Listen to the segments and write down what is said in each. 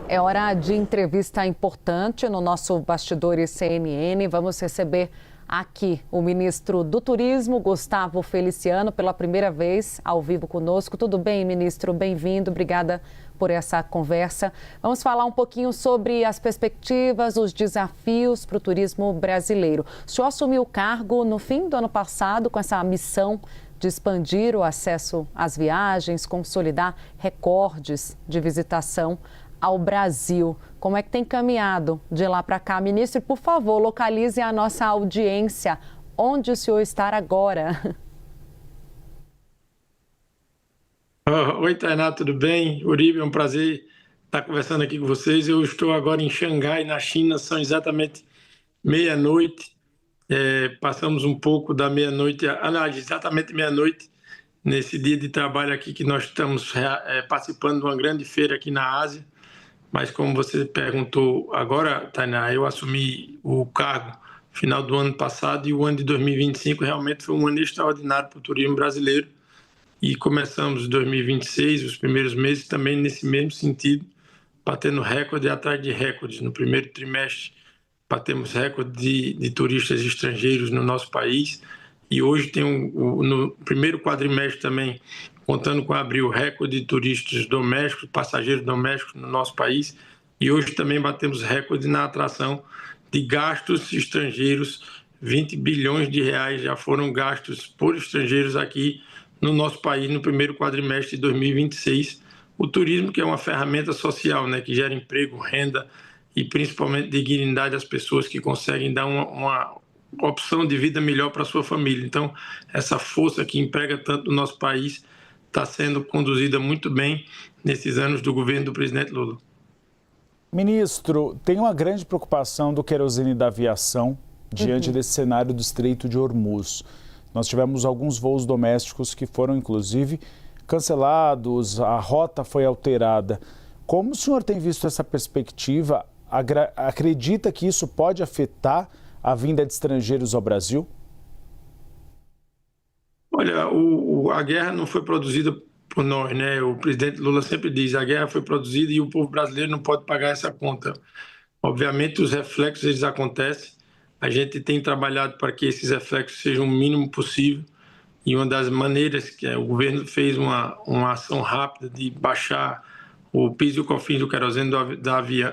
É hora de entrevista importante no nosso Bastidores CNN. Vamos receber aqui o ministro do Turismo, Gustavo Feliciano, pela primeira vez ao vivo conosco. Tudo bem, ministro? Bem-vindo. Obrigada por essa conversa. Vamos falar um pouquinho sobre as perspectivas, os desafios para o turismo brasileiro. O senhor assumiu o cargo no fim do ano passado com essa missão de expandir o acesso às viagens, consolidar recordes de visitação ao Brasil. Como é que tem caminhado de lá para cá? Ministro, por favor, localize a nossa audiência. Onde o senhor está agora? Oi, Tainá, tudo bem? Uribe, é um prazer estar conversando aqui com vocês. Eu estou agora em Xangai, na China, são exatamente meia-noite. Passamos um pouco da meia-noite, exatamente meia-noite, nesse dia de trabalho aqui que nós estamos participando de uma grande feira aqui na Ásia. Mas como você perguntou agora, Tainá, eu assumi o cargo no final do ano passado e o ano de 2025 realmente foi um ano extraordinário para o turismo brasileiro. E começamos 2026, os primeiros meses, também nesse mesmo sentido, batendo recorde atrás de recordes. No primeiro trimestre, batemos recorde de turistas estrangeiros no nosso país. E hoje tem no primeiro quadrimestre também, contando com abril, recorde de turistas domésticos, passageiros domésticos no nosso país. E hoje também batemos recorde na atração de gastos estrangeiros. 20 bilhões de reais já foram gastos por estrangeiros aqui no nosso país no primeiro quadrimestre de 2026. O turismo, que é uma ferramenta social, né, que gera emprego, renda e principalmente dignidade às pessoas, que conseguem dar uma opção de vida melhor para a sua família. Então, essa força que emprega tanto no nosso país está sendo conduzida muito bem nesses anos do governo do presidente Lula. Ministro, tem uma grande preocupação do querosene da aviação diante desse cenário do Estreito de Hormuz. Nós tivemos alguns voos domésticos que foram, inclusive, cancelados, a rota foi alterada. Como o senhor tem visto essa perspectiva? Acredita que isso pode afetar a vinda de estrangeiros ao Brasil? Olha, a guerra não foi produzida por nós, né? O presidente Lula sempre diz, a guerra foi produzida e o povo brasileiro não pode pagar essa conta. Obviamente, os reflexos eles acontecem. A gente tem trabalhado para que esses reflexos sejam o mínimo possível. E uma das maneiras que o governo fez uma ação rápida de baixar o PIS e o COFINS do querosene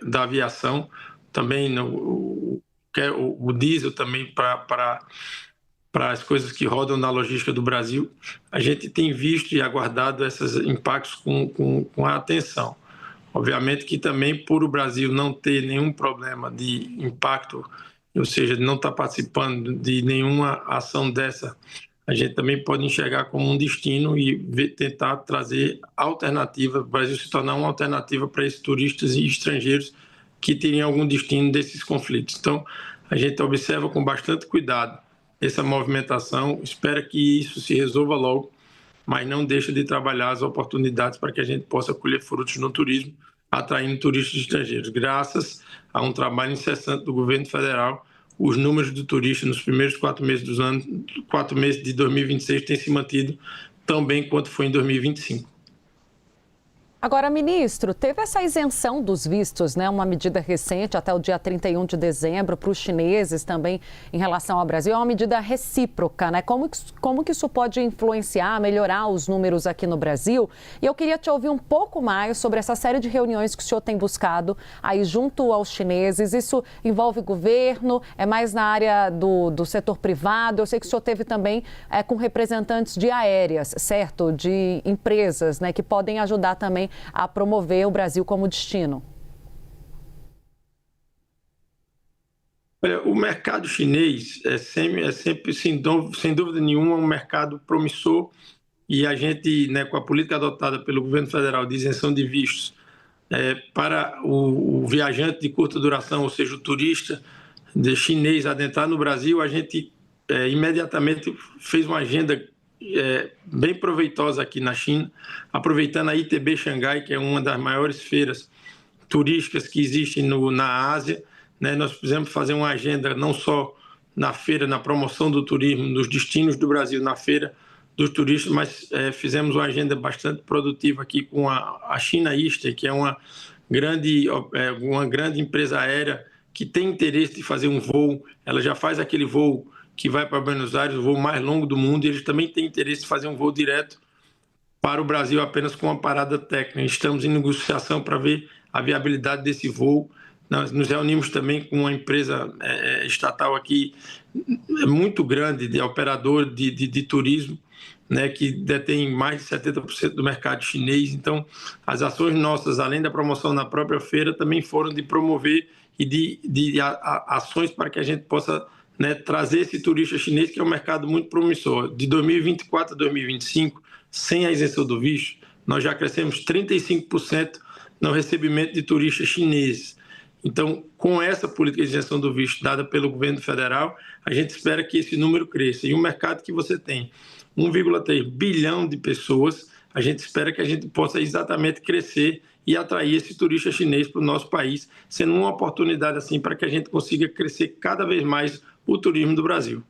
da aviação, também o diesel também para as coisas que rodam na logística do Brasil. A gente tem visto e aguardado esses impactos com a atenção. Obviamente que também por o Brasil não ter nenhum problema de impacto, ou seja, não estar participando de nenhuma ação dessa, a gente também pode enxergar como um destino e tentar trazer alternativa, o Brasil se tornar uma alternativa para esses turistas e estrangeiros que teriam algum destino desses conflitos. Então, a gente observa com bastante cuidado essa movimentação, espera que isso se resolva logo, mas não deixa de trabalhar as oportunidades para que a gente possa colher frutos no turismo, atraindo turistas estrangeiros. Graças a um trabalho incessante do governo federal, os números de turistas nos primeiros 4 meses de 2026 têm se mantido tão bem quanto foi em 2025. Agora, ministro, teve essa isenção dos vistos, né? Uma medida recente até o dia 31 de dezembro para os chineses também em relação ao Brasil. É uma medida recíproca, né? Como que isso pode influenciar, melhorar os números aqui no Brasil? E eu queria te ouvir um pouco mais sobre essa série de reuniões que o senhor tem buscado aí junto aos chineses. Isso envolve governo, é mais na área do setor privado. Eu sei que o senhor teve também com representantes de aéreas, certo? De empresas, né? Que podem ajudar também a promover o Brasil como destino. Olha, o mercado chinês é sempre sem dúvida nenhuma, um mercado promissor e a gente, né, com a política adotada pelo governo federal de isenção de vistos para o viajante de curta duração, ou seja, o turista chinês adentrar no Brasil, a gente imediatamente fez uma agenda bem proveitosa aqui na China, aproveitando a ITB Xangai, que é uma das maiores feiras turísticas que existem na Ásia, né? Nós fizemos fazer uma agenda não só na feira, na promoção do turismo, nos destinos do Brasil, na feira dos turistas, mas fizemos uma agenda bastante produtiva aqui com a China Easter, que é uma uma grande empresa aérea que tem interesse de fazer um voo, ela já faz aquele voo que vai para Buenos Aires, o voo mais longo do mundo, e eles também têm interesse de fazer um voo direto para o Brasil apenas com uma parada técnica. Estamos em negociação para ver a viabilidade desse voo. Nós nos reunimos também com uma empresa estatal aqui muito grande, de operador de turismo, né, que detém mais de 70% do mercado chinês. Então, as ações nossas, além da promoção na própria feira, também foram de promover e de ações para que a gente possa, né, trazer esse turista chinês, que é um mercado muito promissor. De 2024 a 2025, sem a isenção do visto, nós já crescemos 35% no recebimento de turistas chineses. Então, com essa política de isenção do visto dada pelo governo federal, a gente espera que esse número cresça. E um mercado que você tem 1,3 bilhão de pessoas, a gente espera que a gente possa exatamente crescer e atrair esse turista chinês para o nosso país, sendo uma oportunidade assim para que a gente consiga crescer cada vez mais o turismo do Brasil.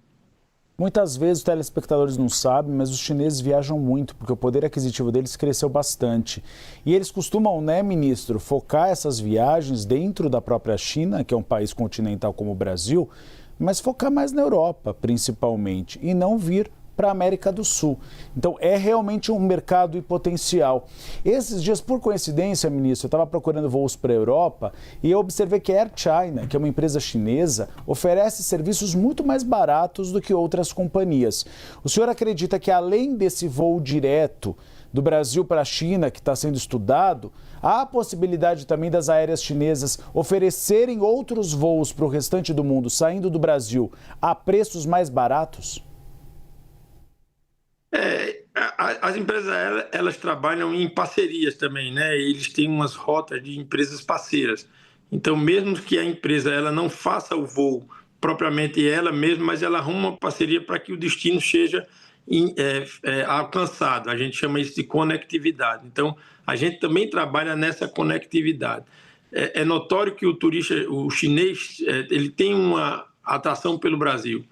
Muitas vezes os telespectadores não sabem, mas os chineses viajam muito, porque o poder aquisitivo deles cresceu bastante. E eles costumam, né, ministro, focar essas viagens dentro da própria China, que é um país continental como o Brasil, mas focar mais na Europa, principalmente, e não vir para a América do Sul. Então, é realmente um mercado e potencial. Esses dias, por coincidência, ministro, eu estava procurando voos para a Europa e eu observei que a Air China, que é uma empresa chinesa, oferece serviços muito mais baratos do que outras companhias. O senhor acredita que, além desse voo direto do Brasil para a China, que está sendo estudado, há a possibilidade também das aéreas chinesas oferecerem outros voos para o restante do mundo, saindo do Brasil, a preços mais baratos? As empresas aéreas, elas trabalham em parcerias também, né? Eles têm umas rotas de empresas parceiras. Então, mesmo que a empresa ela não faça o voo propriamente ela mesma, mas ela arruma uma parceria para que o destino seja alcançado. A gente chama isso de conectividade. Então, a gente também trabalha nessa conectividade. É notório que o chinês, ele tem uma atração pelo Brasil.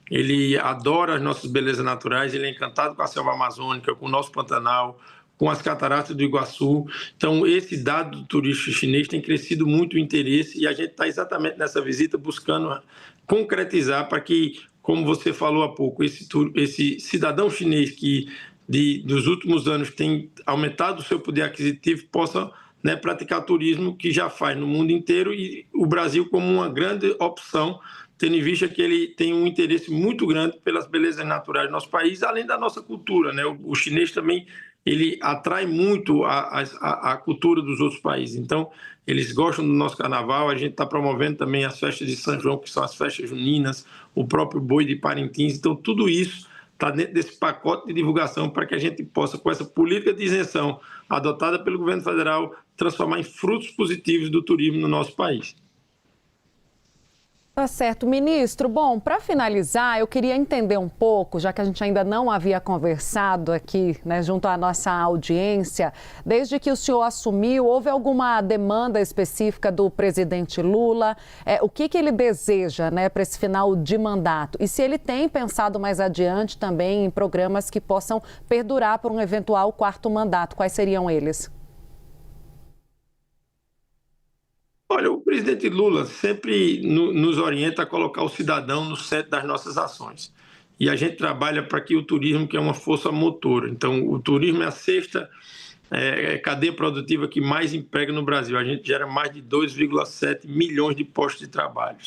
Ele adora as nossas belezas naturais, ele é encantado com a selva amazônica, com o nosso Pantanal, com as cataratas do Iguaçu. Então, esse dado do turista chinês tem crescido muito o interesse e a gente está exatamente nessa visita buscando concretizar para que, como você falou há pouco, esse cidadão chinês que dos últimos anos tem aumentado o seu poder aquisitivo possa, né, praticar turismo que já faz no mundo inteiro e o Brasil como uma grande opção, tendo em vista que ele tem um interesse muito grande pelas belezas naturais do nosso país, além da nossa cultura, né? O chinês também ele atrai muito a cultura dos outros países. Então, eles gostam do nosso carnaval, a gente está promovendo também as festas de São João, que são as festas juninas, o próprio boi de Parintins. Então, tudo isso está dentro desse pacote de divulgação para que a gente possa, com essa política de isenção adotada pelo governo federal, transformar em frutos positivos do turismo no nosso país. Tá certo, ministro. Bom, para finalizar, eu queria entender um pouco, já que a gente ainda não havia conversado aqui, né, junto à nossa audiência, desde que o senhor assumiu, houve alguma demanda específica do presidente Lula? O que ele deseja, né, para esse final de mandato? E se ele tem pensado mais adiante também em programas que possam perdurar por um eventual quarto mandato, quais seriam eles? Olha, o presidente Lula sempre nos orienta a colocar o cidadão no centro das nossas ações. E a gente trabalha para que o turismo, que é uma força motora. Então, o turismo é a sexta cadeia produtiva que mais emprega no Brasil. A gente gera mais de 2,7 milhões de postos de trabalho.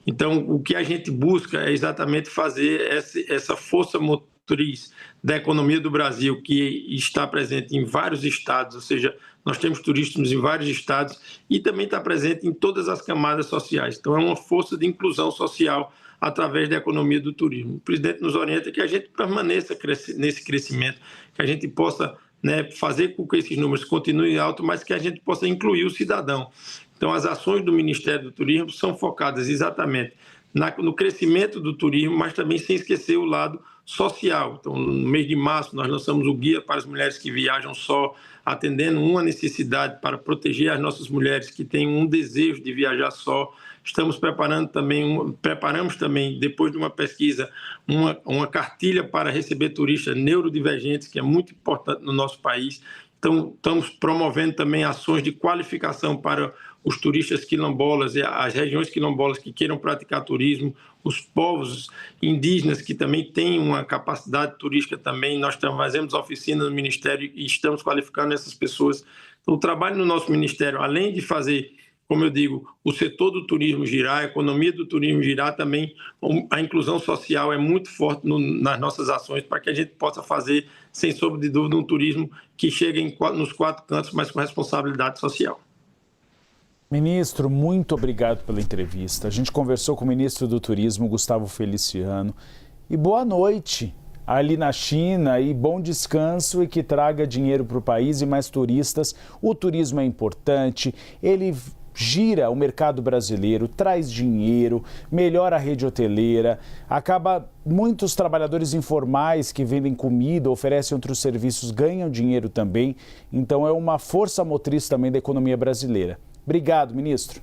Então, o que a gente busca é exatamente fazer essa força motriz da economia do Brasil, que está presente em vários estados, ou seja, nós temos turistas em vários estados e também está presente em todas as camadas sociais. Então, é uma força de inclusão social através da economia do turismo. O presidente nos orienta que a gente permaneça nesse crescimento, que a gente possa, né, fazer com que esses números continuem altos, mas que a gente possa incluir o cidadão. Então, as ações do Ministério do Turismo são focadas exatamente no crescimento do turismo, mas também sem esquecer o lado social. Então, no mês de março, nós lançamos o Guia para as Mulheres que Viajam Só, atendendo uma necessidade para proteger as nossas mulheres que têm um desejo de viajar só. Preparamos também, depois de uma pesquisa, uma cartilha para receber turistas neurodivergentes, que é muito importante no nosso país. Então, estamos promovendo também ações de qualificação para os turistas quilombolas e as regiões quilombolas que queiram praticar turismo, os povos indígenas que também têm uma capacidade turística também. Nós fazemos oficinas no Ministério e estamos qualificando essas pessoas. Então, o trabalho no nosso Ministério, além de fazer, como eu digo, o setor do turismo girar, a economia do turismo girar, também a inclusão social é muito forte nas nossas ações para que a gente possa fazer, sem sombra de dúvida, um turismo que chegue nos 4 cantos, mas com responsabilidade social. Ministro, muito obrigado pela entrevista. A gente conversou com o ministro do Turismo, Gustavo Feliciano. E boa noite ali na China e bom descanso e que traga dinheiro para o país e mais turistas. O turismo é importante, ele gira o mercado brasileiro, traz dinheiro, melhora a rede hoteleira, muitos trabalhadores informais que vendem comida, oferecem outros serviços, ganham dinheiro também. Então é uma força motriz também da economia brasileira. Obrigado, ministro.